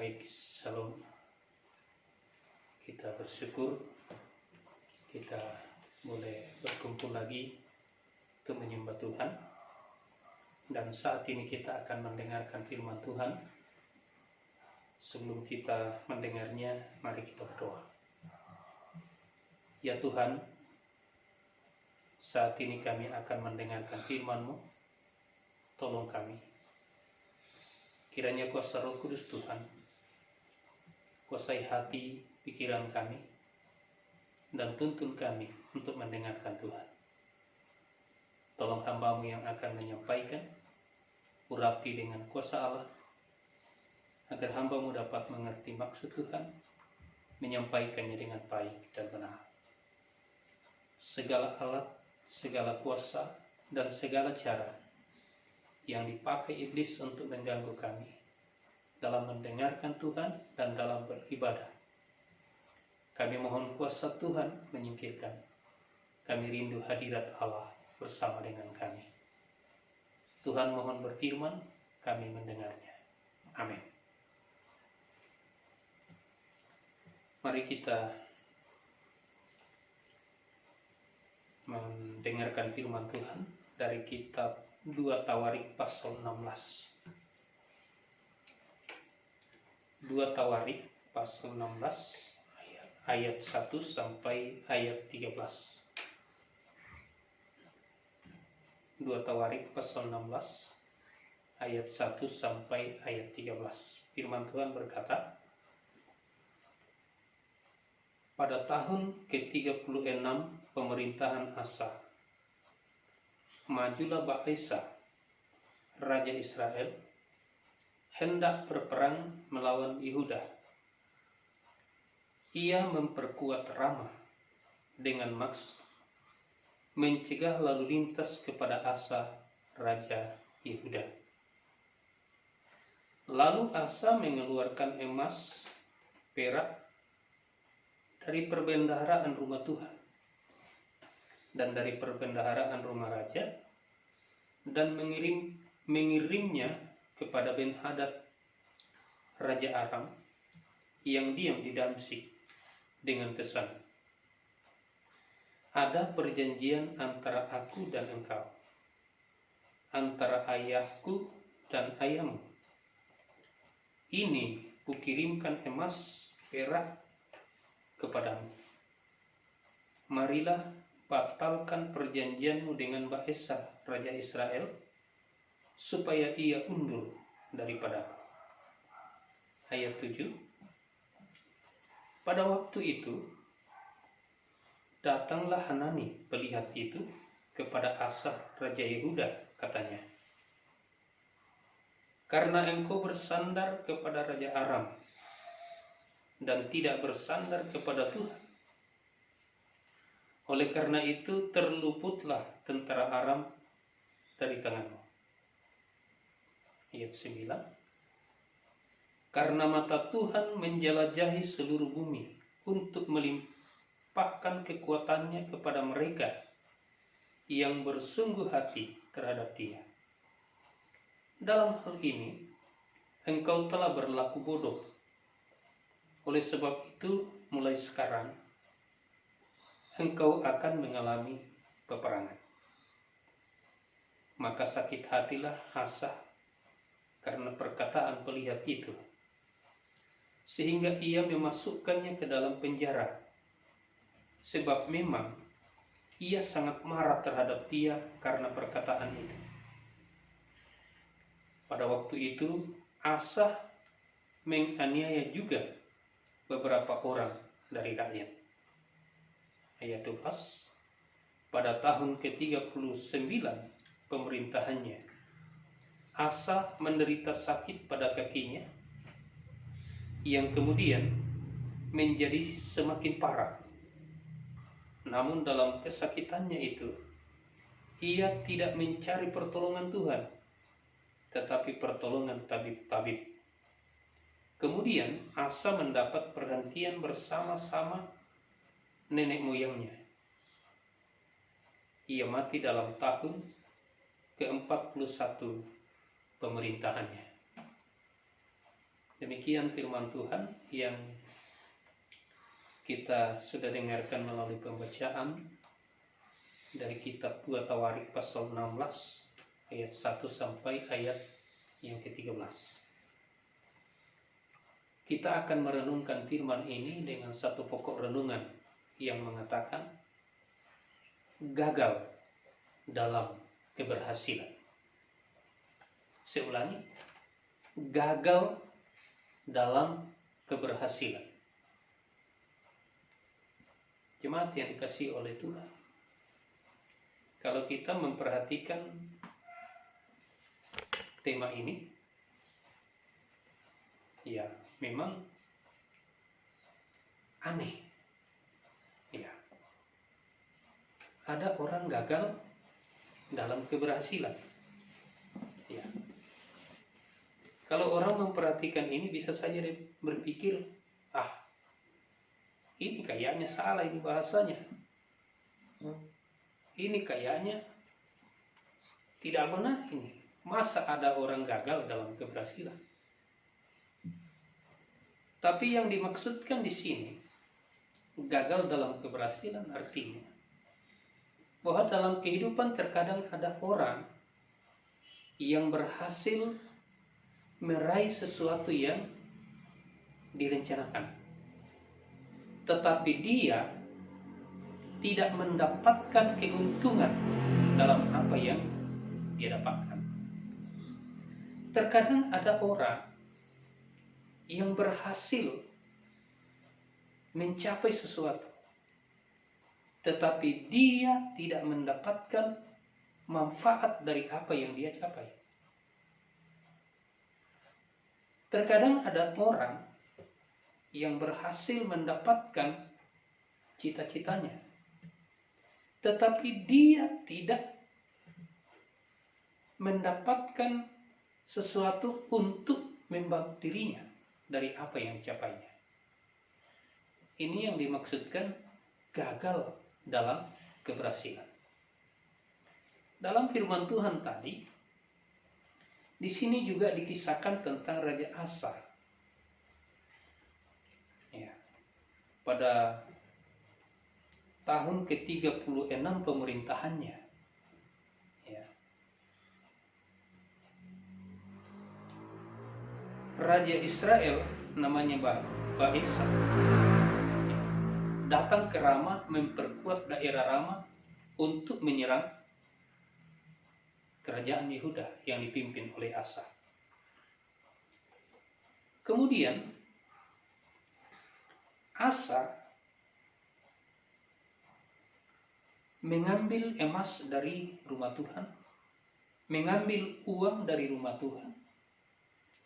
Baik, Shalom. Kita bersyukur kita boleh berkumpul lagi untuk menyembah Tuhan. Dan saat ini kita akan mendengarkan firman Tuhan. Sebelum kita mendengarnya, mari kita berdoa. Ya Tuhan, saat ini kami akan mendengarkan firman-Mu. Tolong kami. Kiranya kuasa Roh Kudus Tuhan kuasai hati, pikiran kami, dan tuntun kami untuk mendengarkan Tuhan. Tolong hamba-Mu yang akan menyampaikan, urapi dengan kuasa Allah, agar hamba-Mu dapat mengerti maksud Tuhan, menyampaikannya dengan baik dan benar. Segala alat, segala kuasa, dan segala cara yang dipakai iblis untuk mengganggu kami dalam mendengarkan Tuhan dan dalam beribadah, kami mohon kuasa Tuhan menyingkirkan. Kami rindu hadirat Allah bersama dengan kami. Tuhan mohon berfirman, kami mendengarnya. Amin. Mari kita mendengarkan firman Tuhan dari kitab 2 Tawarik pasal 16. 2 Tawarik pasal 16 ayat 1 sampai ayat 13. 2 Tawarik pasal 16 ayat 1 sampai ayat 13. Firman Tuhan berkata, pada tahun ke-36 pemerintahan Asa, majulah Baasha, raja Israel, hendak berperang melawan Yehuda. Ia memperkuat Ramah dengan maksud mencegah lalu lintas kepada Asa, raja Yehuda. Lalu Asa mengeluarkan emas, perak dari perbendaharaan rumah Tuhan dan dari perbendaharaan rumah raja, dan mengirimnya kepada Ben-Hadad, raja Aram, yang diam di Damsyik, dengan pesan, ada perjanjian antara aku dan engkau, antara ayahku dan ayahmu. Ini kukirimkan emas, perak kepadamu. Marilah batalkan perjanjianmu dengan Baasha, raja Israel, supaya ia undur daripada. Ayat 7. Pada waktu itu datanglah Hanani pelihat itu kepada Asa, raja Yehuda, katanya, karena engkau bersandar kepada raja Aram dan tidak bersandar kepada Tuhan, oleh karena itu terluputlah tentara Aram dari tanganmu. Ayat 9. Karena mata Tuhan menjelajahi seluruh bumi untuk melimpahkan kekuatannya kepada mereka yang bersungguh hati terhadap Dia. Dalam hal ini, engkau telah berlaku bodoh. Oleh sebab itu, mulai sekarang, engkau akan mengalami peperangan. Maka sakit hatilah Asa karena perkataan pelihat itu, sehingga ia memasukkannya ke dalam penjara, sebab memang ia sangat marah terhadap dia karena perkataan itu. Pada waktu itu Asa menganiaya juga beberapa orang dari rakyat. Ayat 12. Pada tahun ke-39 pemerintahannya, Asa menderita sakit pada kakinya, yang kemudian menjadi semakin parah. Namun dalam kesakitannya itu, ia tidak mencari pertolongan Tuhan, tetapi pertolongan tabib-tabib. Kemudian Asa mendapat perhentian bersama-sama nenek moyangnya. Ia mati dalam tahun ke-41 pemerintahannya. Demikian firman Tuhan yang kita sudah dengarkan melalui pembacaan dari kitab 2 Tawarik pasal 16 ayat 1 sampai ayat yang ke-13. Kita akan merenungkan firman ini dengan satu pokok renungan yang mengatakan gagal dalam keberhasilan. Saya ulangi, gagal dalam keberhasilan. Jemaat yang dikasihi oleh Tuhan, kalau kita memperhatikan tema ini, ya memang aneh. Ya, ada orang gagal dalam keberhasilan. Ya, kalau orang memperhatikan ini bisa saja berpikir, ini kayaknya salah ini bahasanya. Ini kayaknya tidak benar ini. Masa ada orang gagal dalam keberhasilan? Tapi yang dimaksudkan di sini, gagal dalam keberhasilan artinya bahwa dalam kehidupan terkadang ada orang yang berhasil meraih sesuatu yang direncanakan, tetapi dia tidak mendapatkan keuntungan dalam apa yang dia dapatkan. Terkadang ada orang yang berhasil mencapai sesuatu, tetapi dia tidak mendapatkan manfaat dari apa yang dia capai. Terkadang ada orang yang berhasil mendapatkan cita-citanya, tetapi dia tidak mendapatkan sesuatu untuk membantu dirinya dari apa yang dicapainya. Ini yang dimaksudkan gagal dalam keberhasilan. Dalam firman Tuhan tadi, di sini juga dikisahkan tentang Raja Asa. Ya, pada tahun ke-36 pemerintahannya, ya, Raja Israel namanya Baesa datang ke Rama, memperkuat daerah Rama untuk menyerang kerajaan Yehuda yang dipimpin oleh Asa. Kemudian Asa mengambil emas dari rumah Tuhan, mengambil uang dari rumah Tuhan.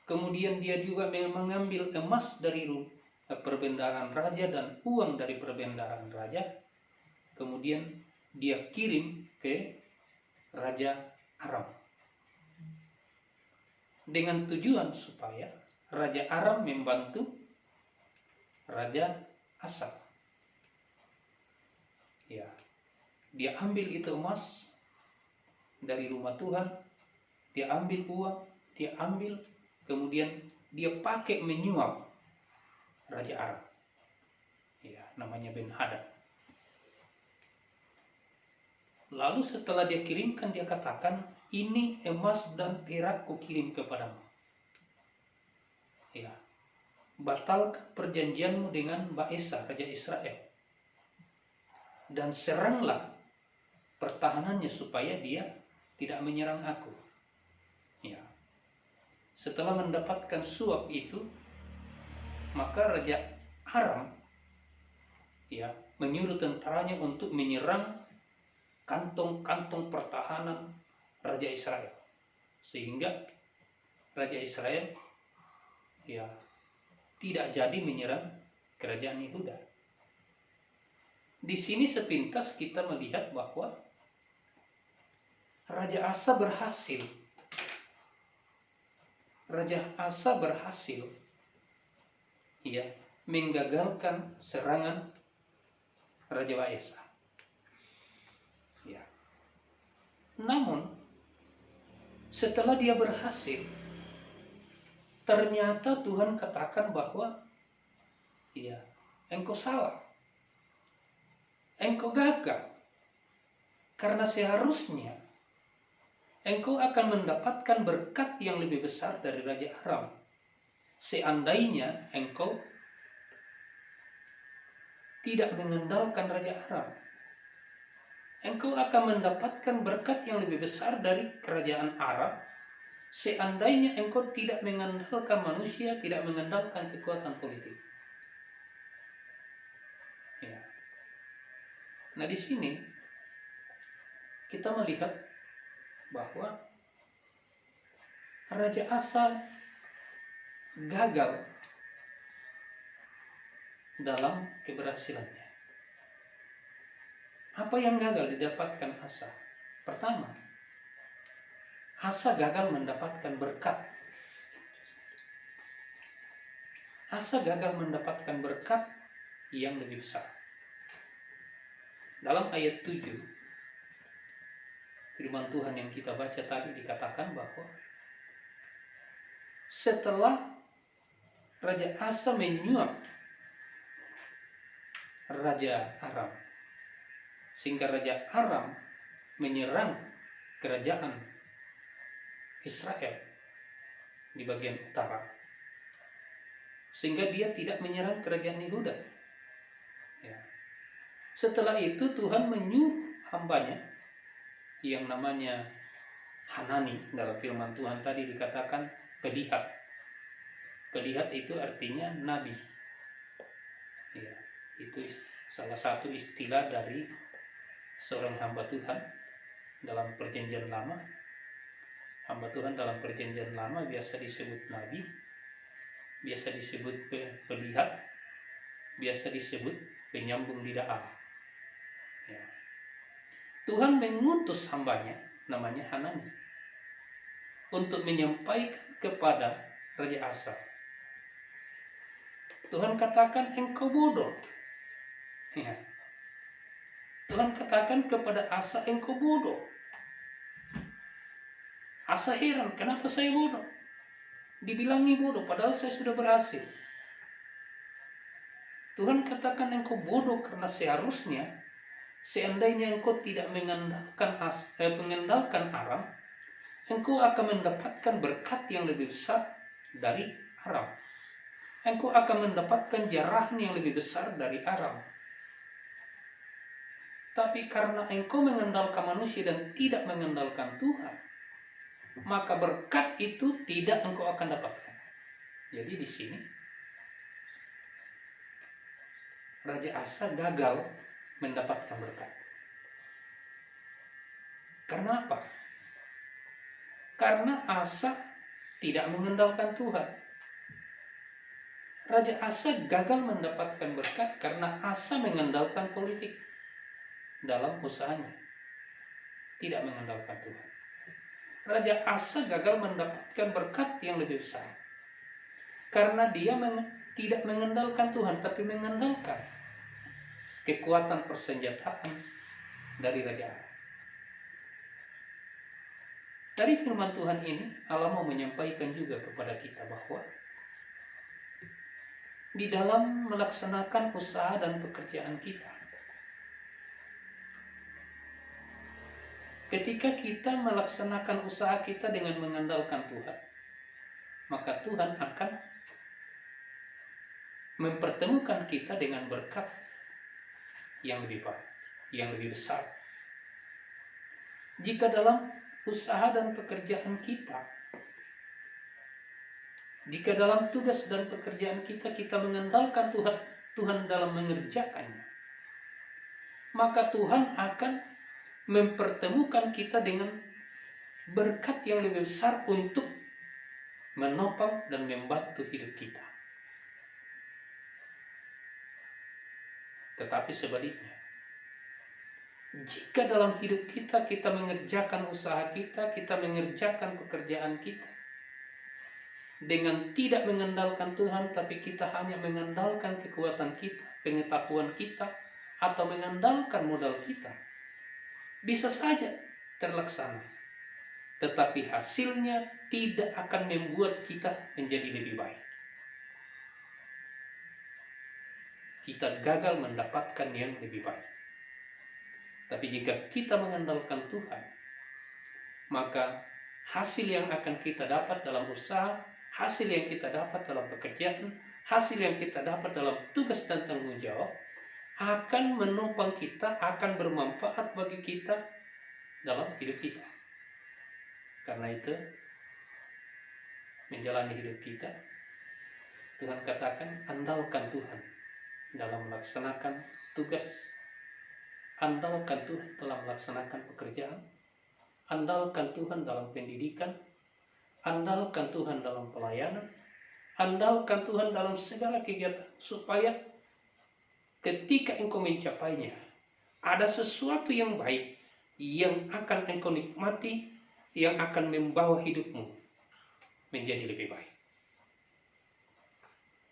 Kemudian dia juga mengambil emas dari perbendaharaan raja dan uang dari perbendaharaan raja. Kemudian dia kirim ke Raja Aram dengan tujuan supaya Raja Aram membantu Raja Asa. Ya, dia ambil itu emas dari rumah Tuhan, dia ambil uang, dia ambil, kemudian dia pakai menyuap Raja Aram. Ya, namanya Ben-Hadad. Lalu setelah dia kirimkan, dia katakan, ini emas dan perak ku kirim kepadamu. Ya, batalkan perjanjianmu dengan Baesa, Raja Israel, dan seranglah pertahanannya supaya dia tidak menyerang aku. Ya, setelah mendapatkan suap itu, maka Raja Aram, ya, menyuruh tentaranya untuk menyerang kantong-kantong pertahanan Raja Israel, sehingga Raja Israel, ya, tidak jadi menyerang kerajaan Yehuda. Di sini sepintas kita melihat bahwa Raja Asa berhasil. Raja Asa berhasil, ya, menggagalkan serangan Raja Baesa. Ya. Namun setelah dia berhasil, ternyata Tuhan katakan bahwa ya, engkau salah, engkau gagal, karena seharusnya engkau akan mendapatkan berkat yang lebih besar dari Raja Aram. Seandainya engkau tidak mengandalkan Raja Aram, engkau akan mendapatkan berkat yang lebih besar dari kerajaan Arab. Seandainya engkau tidak mengandalkan manusia, tidak mengandalkan kekuatan politik. Ya. Nah, di sini kita melihat bahwa Raja Asa gagal dalam keberhasilannya. Apa yang gagal didapatkan Asa? Pertama, Asa gagal mendapatkan berkat. Asa gagal mendapatkan berkat yang lebih besar. Dalam ayat 7, firman Tuhan yang kita baca tadi dikatakan bahwa setelah Raja Asa menyuap Raja Aram, sehingga Raja Aram menyerang kerajaan Israel di bagian utara, sehingga dia tidak menyerang kerajaan Yehuda. Ya. Setelah itu Tuhan menyuruh hambanya yang namanya Hanani. Dalam firman Tuhan tadi dikatakan pelihat. Pelihat itu artinya nabi. Ya, itu salah satu istilah dari seorang hamba Tuhan dalam perjanjian lama. Hamba Tuhan dalam perjanjian lama biasa disebut nabi, biasa disebut pelihat, biasa disebut penyambung lidah Allah. Ya. Tuhan mengutus hambanya namanya Hanani untuk menyampaikan kepada Raja Asa. Tuhan katakan engkau bodoh. Ya. Tuhan katakan kepada Asa, engkau bodoh. Asa heran, kenapa saya bodoh? Dibilangi bodoh, padahal saya sudah berhasil. Tuhan katakan engkau bodoh karena seharusnya seandainya engkau tidak mengandalkan Aram, engkau akan mendapatkan berkat yang lebih besar dari Aram. Engkau akan mendapatkan jarahan yang lebih besar dari Aram. Tapi karena engkau mengandalkan manusia dan tidak mengandalkan Tuhan, maka berkat itu tidak engkau akan dapatkan. Jadi di sini Raja Asa gagal mendapatkan berkat. Karena apa? Karena Asa tidak mengandalkan Tuhan. Raja Asa gagal mendapatkan berkat karena Asa mengandalkan politik dalam usahanya, tidak mengandalkan Tuhan. Raja Asa gagal mendapatkan berkat yang lebih besar karena dia tidak mengandalkan Tuhan, tapi mengandalkan kekuatan persenjataan dari Raja Aram. Dari firman Tuhan ini, Allah mau menyampaikan juga kepada kita bahwa di dalam melaksanakan usaha dan pekerjaan kita, ketika kita melaksanakan usaha kita dengan mengandalkan Tuhan, maka Tuhan akan mempertemukan kita dengan berkat yang lebih baik, yang lebih besar. Jika dalam usaha dan pekerjaan kita, jika dalam tugas dan pekerjaan kita, kita mengandalkan Tuhan dalam mengerjakannya, maka Tuhan akan mempertemukan kita dengan berkat yang lebih besar untuk menopang dan membantu hidup kita. Tetapi sebaliknya, jika dalam hidup kita, kita mengerjakan usaha kita, kita mengerjakan pekerjaan kita dengan tidak mengandalkan Tuhan, tapi kita hanya mengandalkan kekuatan kita, pengetahuan kita, atau mengandalkan modal kita, bisa saja terlaksana. tetapi hasilnya tidak akan membuat kita menjadi lebih baik. Kita gagal mendapatkan yang lebih baik. Tapi jika kita mengandalkan Tuhan, maka hasil yang akan kita dapat dalam usaha, hasil yang kita dapat dalam pekerjaan, hasil yang kita dapat dalam tugas dan tanggung jawab akan menopang kita, akan bermanfaat bagi kita dalam hidup kita. Karena itu, menjalani hidup kita, Tuhan katakan, andalkan Tuhan dalam melaksanakan tugas, andalkan Tuhan dalam melaksanakan pekerjaan, andalkan Tuhan dalam pendidikan, andalkan Tuhan dalam pelayanan, andalkan Tuhan dalam segala kegiatan, supaya ketika engkau mencapainya, ada sesuatu yang baik yang akan engkau nikmati, yang akan membawa hidupmu menjadi lebih baik.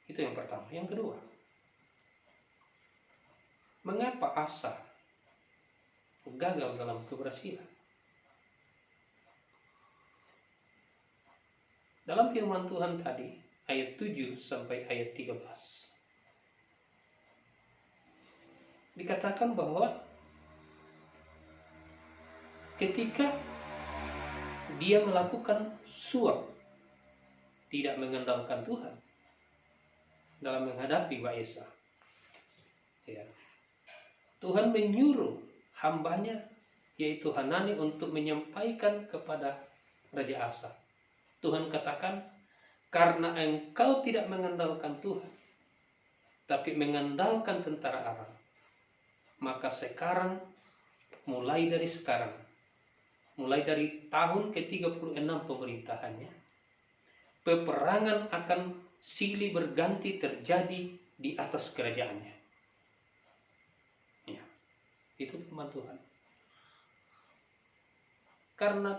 Itu yang pertama. Yang kedua, mengapa Asa gagal dalam keberhasilan? Dalam firman Tuhan tadi, ayat 7 sampai ayat 13, dikatakan bahwa ketika dia melakukan suap, tidak mengandalkan Tuhan dalam menghadapi Baesa, ya, Tuhan menyuruh hambanya yaitu Hanani untuk menyampaikan kepada Raja Asa. Tuhan katakan, karena engkau tidak mengandalkan Tuhan, tapi mengandalkan tentara Aram, maka sekarang, mulai dari sekarang, mulai dari tahun ke-36 pemerintahannya, peperangan akan silih berganti terjadi di atas kerajaannya. Ya, itu firman Tuhan. Karena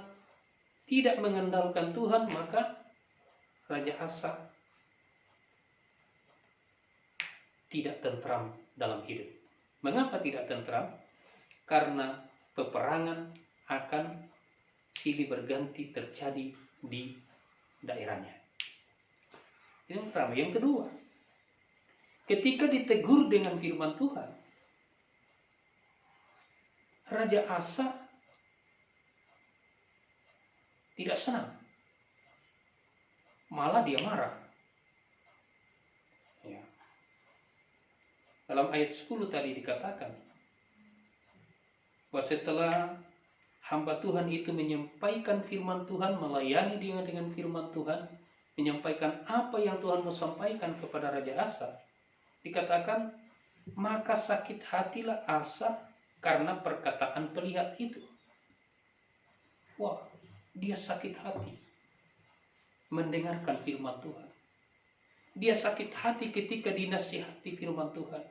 tidak mengandalkan Tuhan, maka Raja Asa tidak tentram dalam hidup. Mengapa tidak tentram? Karena peperangan akan silih berganti terjadi di daerahnya. Yang pertama. Yang kedua, ketika ditegur dengan firman Tuhan, Raja Asa tidak senang, malah dia marah. Ya. Dalam ayat 10 tadi dikatakan bahwa setelah hamba Tuhan itu menyampaikan firman Tuhan, melayani dia dengan firman Tuhan, menyampaikan apa yang Tuhan mau sampaikan kepada Raja Asa, dikatakan, maka sakit hatilah Asa karena perkataan pelihat itu. Wah, dia sakit hati mendengarkan firman Tuhan. Dia sakit hati ketika dinasihati firman Tuhan.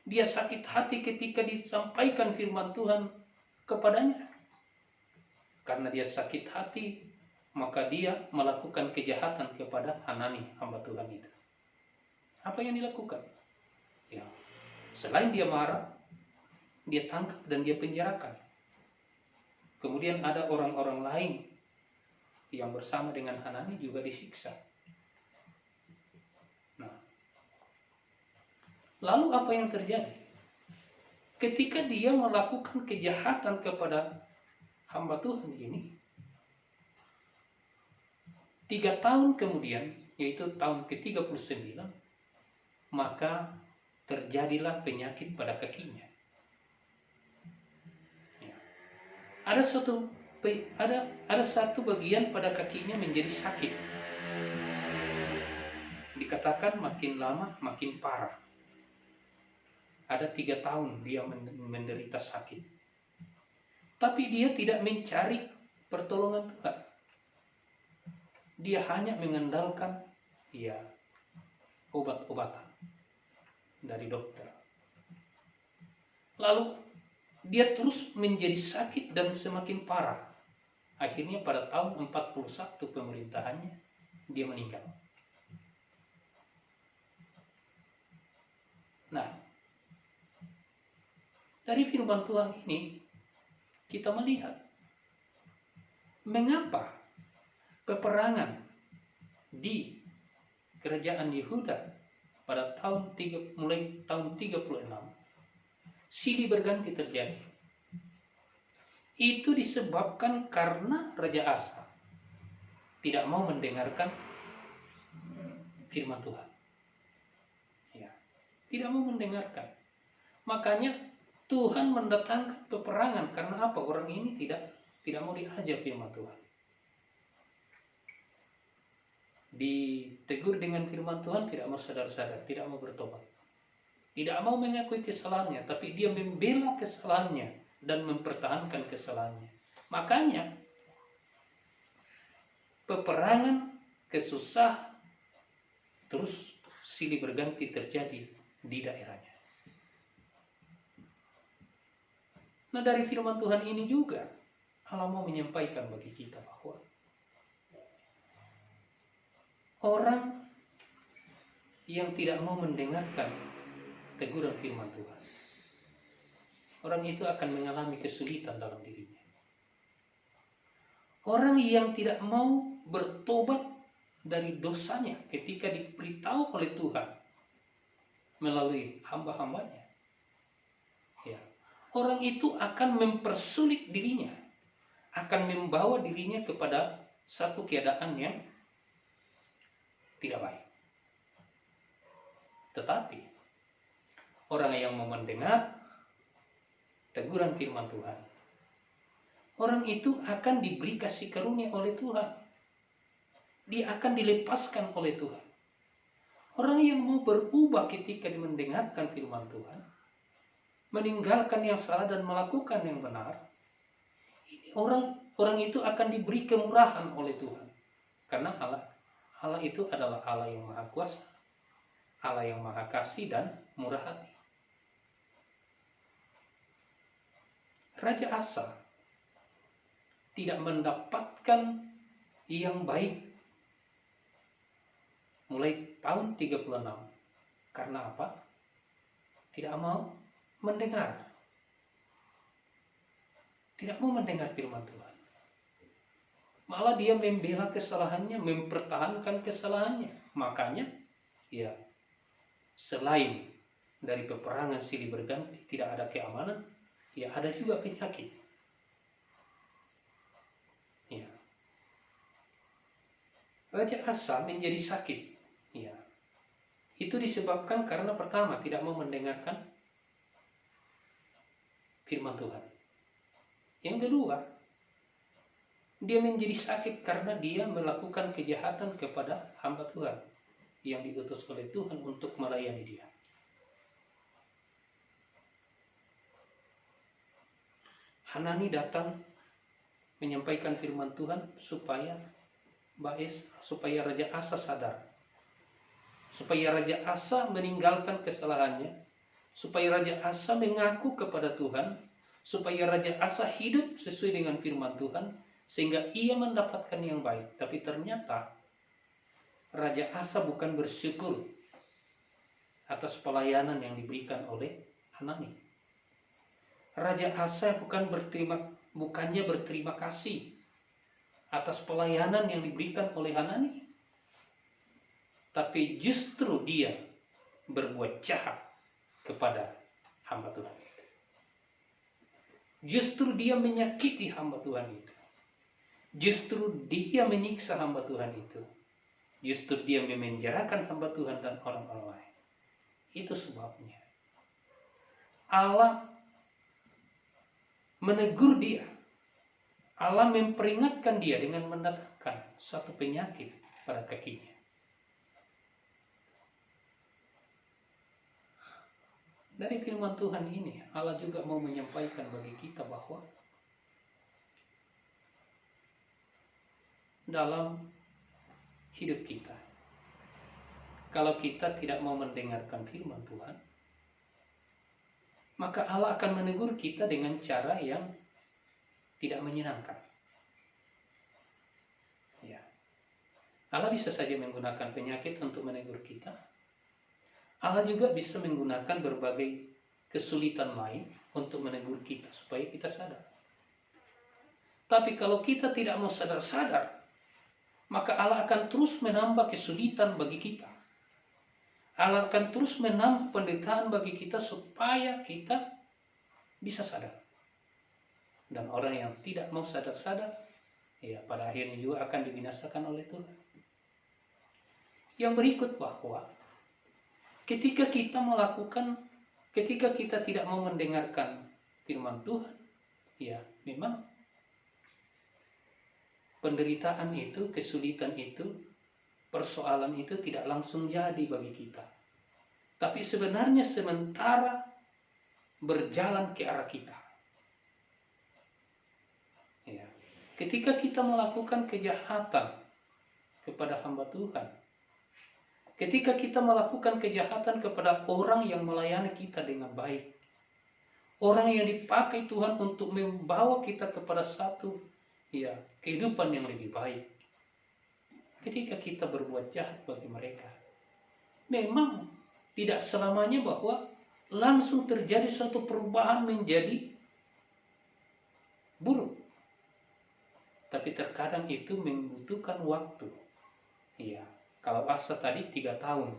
Dia sakit hati ketika disampaikan firman Tuhan kepadanya. Karena dia sakit hati, maka dia melakukan kejahatan kepada Hanani, hamba Tuhan itu. Apa yang dilakukan? Ya, selain dia marah, dia tangkap dan dia penjarakan. Kemudian ada orang-orang lain yang bersama dengan Hanani juga disiksa. Nah, lalu apa yang terjadi? Ketika dia melakukan kejahatan kepada hamba Tuhan ini, 3 tahun kemudian, yaitu tahun ke-39, maka terjadilah penyakit pada kakinya. Ya. Ada satu bagian pada kakinya menjadi sakit. Dikatakan makin lama makin parah. Ada 3 tahun dia menderita sakit. Tapi dia tidak mencari pertolongan Tuhan. Dia hanya mengandalkan obat-obatan dari dokter. Lalu dia terus menjadi sakit dan semakin parah. Akhirnya pada tahun 41 pemerintahannya dia meninggal. Nah, dari firman Tuhan ini kita melihat mengapa peperangan di kerajaan Yehuda pada mulai tahun 36 silih berganti terjadi. Itu disebabkan karena Raja Asa tidak mau mendengarkan firman Tuhan. Ya, tidak mau mendengarkan. Makanya Tuhan mendatangkan peperangan. Karena apa? Orang ini tidak mau diajar firman Tuhan. Ditegur dengan firman Tuhan, tidak mau sadar-sadar, tidak mau bertobat, tidak mau mengakui kesalahannya, tapi dia membela kesalahannya dan mempertahankan kesalahannya. Makanya peperangan, kesusahan, terus silih berganti terjadi di daerahnya. Nah, dari firman Tuhan ini juga Allah mau menyampaikan bagi kita bahwa orang yang tidak mau mendengarkan teguran firman Tuhan, orang itu akan mengalami kesulitan dalam dirinya. Orang yang tidak mau bertobat dari dosanya ketika diberitahu oleh Tuhan melalui hamba-hambanya, ya, orang itu akan mempersulit dirinya, akan membawa dirinya kepada satu keadaan yang tidak baik. Tetapi orang yang mau mendengar teguran firman Tuhan, orang itu akan diberi kasih karunia oleh Tuhan. Dia akan dilepaskan oleh Tuhan. Orang yang mau berubah ketika mendengarkan firman Tuhan, meninggalkan yang salah dan melakukan yang benar, orang itu akan diberi kemurahan oleh Tuhan. Karena Allah itu adalah Allah yang maha kuasa, Allah yang maha kasih dan murah hati. Raja Asa tidak mendapatkan yang baik mulai tahun 36. Karena apa? Tidak mau mendengar. Tidak mau mendengar firman Tuhan. Malah dia membela kesalahannya, mempertahankan kesalahannya. Makanya, ya, selain dari peperangan silih berganti, tidak ada keamanan, ya ada juga penyakit. Ya. Raja Asa menjadi sakit. Ya. Itu disebabkan karena pertama tidak mau mendengarkan firman Tuhan. Yang kedua, dia menjadi sakit karena dia melakukan kejahatan kepada hamba Tuhan yang diutus oleh Tuhan untuk melayani dia. Hanani datang menyampaikan firman Tuhan supaya Raja Asa sadar, supaya Raja Asa meninggalkan kesalahannya, supaya Raja Asa mengaku kepada Tuhan, supaya Raja Asa hidup sesuai dengan firman Tuhan, sehingga ia mendapatkan yang baik. Tapi ternyata Raja Asa bukan bersyukur atas pelayanan yang diberikan oleh Hanani. Raja Asa bukannya berterima kasih atas pelayanan yang diberikan oleh Hanani, tapi justru dia berbuat jahat kepada hamba Tuhan. Justru dia menyakiti hamba Tuhan itu. Justru dia menyiksa hamba Tuhan itu. Justru dia memenjarakan hamba Tuhan dan orang-orang lain. Itu sebabnya Allah menegur dia. Allah memperingatkan dia dengan mendatangkan satu penyakit pada kakinya. Dari firman Tuhan ini, Allah juga mau menyampaikan bagi kita bahwa dalam hidup kita, kalau kita tidak mau mendengarkan firman Tuhan, maka Allah akan menegur kita dengan cara yang tidak menyenangkan. Ya. Allah bisa saja menggunakan penyakit untuk menegur kita. Allah juga bisa menggunakan berbagai kesulitan lain untuk menegur kita supaya kita sadar. Tapi kalau kita tidak mau sadar-sadar, maka Allah akan terus menambah kesulitan bagi kita. Allah akan terus menambah penderitaan bagi kita supaya kita bisa sadar. Dan orang yang tidak mau sadar-sadar, ya pada akhirnya juga akan dibinasakan oleh Tuhan. Yang berikut bahwa ketika kita tidak mau mendengarkan firman Tuhan, ya memang penderitaan itu, kesulitan itu, persoalan itu tidak langsung jadi bagi kita. Tapi sebenarnya sementara berjalan ke arah kita. Ya. Ketika kita melakukan kejahatan kepada hamba Tuhan, ketika kita melakukan kejahatan kepada orang yang melayani kita dengan baik, orang yang dipakai Tuhan untuk membawa kita kepada satu kehidupan yang lebih baik. Ketika kita berbuat jahat bagi mereka, memang tidak selamanya bahwa langsung terjadi suatu perubahan menjadi buruk. Tapi terkadang itu membutuhkan waktu. Ya, kalau Asa tadi 3 tahun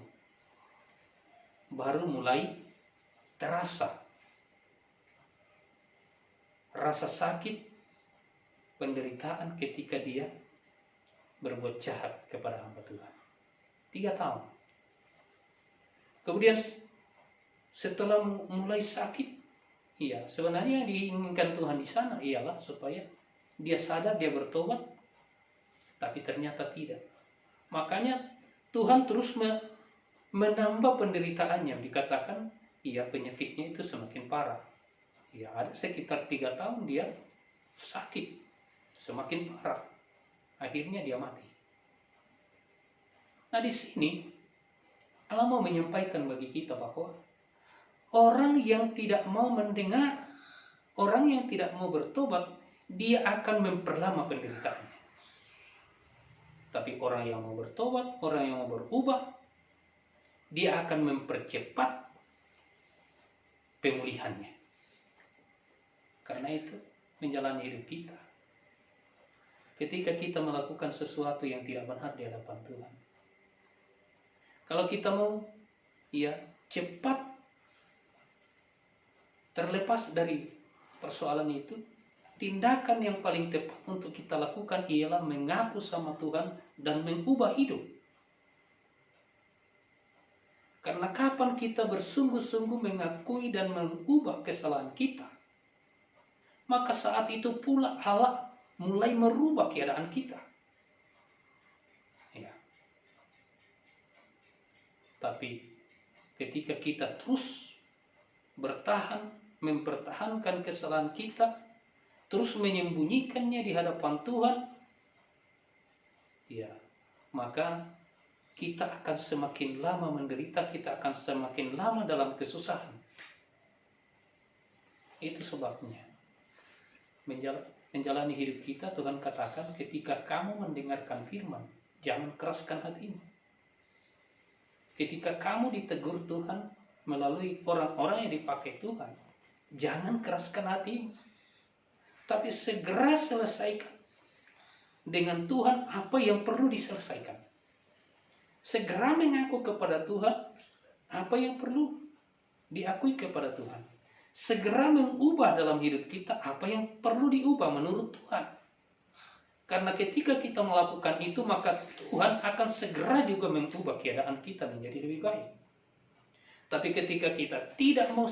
baru mulai terasa rasa sakit, penderitaan ketika dia berbuat jahat kepada hamba Tuhan. 3 tahun. Kemudian setelah mulai sakit, sebenarnya yang diinginkan Tuhan di sana ialah supaya dia sadar, dia bertobat, tapi ternyata tidak. Makanya Tuhan terus menambah penderitaannya. Dikatakan penyakitnya itu semakin parah. Ada sekitar 3 tahun dia sakit, semakin parah. Akhirnya dia mati. Nah, di sini Allah mau menyampaikan bagi kita bahwa orang yang tidak mau mendengar, orang yang tidak mau bertobat, dia akan memperlama penderitaannya. Tapi orang yang mau bertobat, orang yang mau berubah, dia akan mempercepat pemulihannya. Karena itu menjalani hidup kita, ketika kita melakukan sesuatu yang tidak benar di hadapan Tuhan, kalau kita mau cepat terlepas dari persoalan itu, tindakan yang paling tepat untuk kita lakukan ialah mengaku sama Tuhan dan mengubah hidup. Karena kapan kita bersungguh-sungguh mengakui dan mengubah kesalahan kita, maka saat itu pula Allah mulai merubah keadaan kita. Tapi ketika kita terus bertahan, mempertahankan kesalahan kita, terus menyembunyikannya di hadapan Tuhan, maka kita akan semakin lama menderita, kita akan semakin lama dalam kesusahan. Itu sebabnya menjalani hidup kita, Tuhan katakan, ketika kamu mendengarkan firman, jangan keraskan hatimu. Ketika kamu ditegur Tuhan melalui orang-orang yang dipakai Tuhan, jangan keraskan hatimu, tapi segera selesaikan dengan Tuhan apa yang perlu diselesaikan. Segera mengaku kepada Tuhan apa yang perlu diakui kepada Tuhan. Segera mengubah dalam hidup kita apa yang perlu diubah menurut Tuhan. Karena ketika kita melakukan itu, maka Tuhan akan segera juga mengubah keadaan kita menjadi lebih baik. Tapi ketika kita tidak mau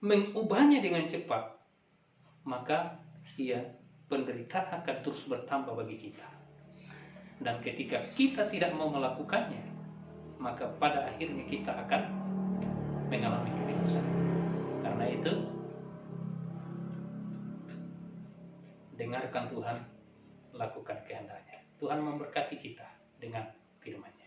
mengubahnya dengan cepat, maka penderitaan akan terus bertambah bagi kita. Dan ketika kita tidak mau melakukannya, maka pada akhirnya kita akan mengalami kebinasaan. Karena itu, dengarkan Tuhan, lakukan kehendaknya. Tuhan memberkati kita dengan firman-Nya.